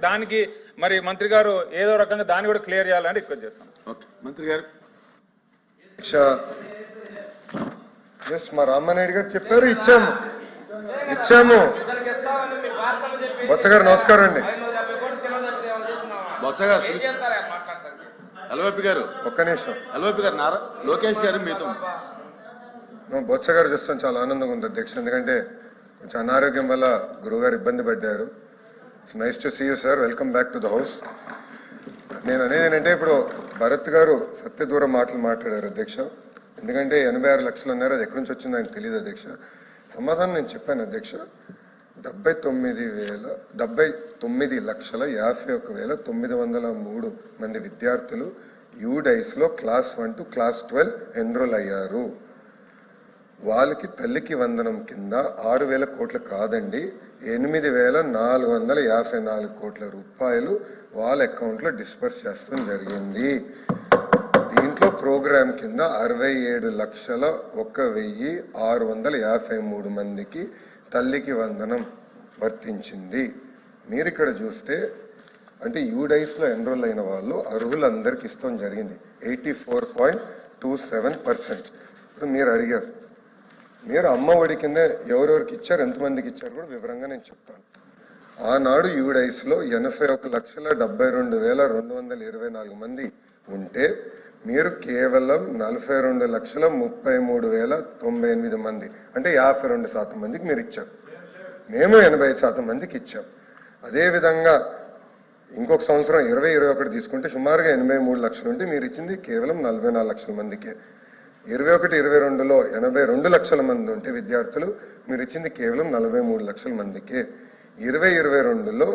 దానికి మరి మంత్రి గారు ఏదో రకంగా దాన్ని కూడా క్లియర్ చేయాలని రిక్వెస్ట్ చేస్తాం. ఓకే మంత్రి గారు. మా రామానాయుడు గారు చెప్పారు, ఇచ్చాము. బొత్స గారు నమస్కారం అండి. బొత్స గారు అలవైపు గారు ఒక్క నిమిషం. అలవైపు గారు లోకేష్ గారు మీతో బొత్స గారు చూస్తాం చాలా ఆనందంగా ఉంది అధ్యక్ష, ఎందుకంటే కొంచెం అనారోగ్యం వల్ల గురువుగారు ఇబ్బంది పడ్డారు. It's nice to see you sir, welcome back to the house. నేను అనేది ఏంటంటే ఇప్పుడు భరత్ గారు సత్యదూరం మాటలు మాట్లాడారు అధ్యక్ష, ఎందుకంటే 86 లక్షలు అన్నారు, అది ఎక్కడి నుంచి వచ్చిందో ఆయనకు తెలియదు అధ్యక్ష. సమాధానం నేను చెప్పాను అధ్యక్ష, 79,51,903 మంది విద్యార్థులు యూడైస్లో క్లాస్ 1 to క్లాస్ 12 ఎన్రోల్ అయ్యారు. వాళ్ళకి తల్లికి వందనం కింద 6,000 కోట్లు కాదండి, 8,454 కోట్ల రూపాయలు వాళ్ళ అకౌంట్లో డిస్పర్స్ చేస్తాం జరిగింది. దీంట్లో ప్రోగ్రామ్ కింద 67,01,653 మందికి తల్లికి వందనం వర్తించింది. మీరు ఇక్కడ చూస్తే అంటే యూడైస్లో ఎన్రోల్ అయిన వాళ్ళు అర్హులందరికీ ఇస్తాం జరిగింది 84.27%. ఇప్పుడు మీరు అడిగారు, మీరు అమ్మ ఒడి కింద ఎవరెవరికి ఇచ్చారు, ఎంతమందికి ఇచ్చారు కూడా వివరంగా నేను చెప్తాను. ఆనాడు యూడైస్లో 81,72,224 మంది ఉంటే మీరు కేవలం 42,33,098 మంది అంటే 52% మందికి మీరు ఇచ్చారు. మేము 85% మందికి ఇచ్చాం. అదేవిధంగా ఇంకొక సంవత్సరం 2021 తీసుకుంటే సుమారుగా 83 లక్షలు ఉంటే మీరు ఇచ్చింది కేవలం 44 లక్షల మందికే. 21-22లో 82 లక్షల మంది ఉంటే విద్యార్థులు మీరు ఇచ్చింది కేవలం 43 లక్షల మందికే. 2022లో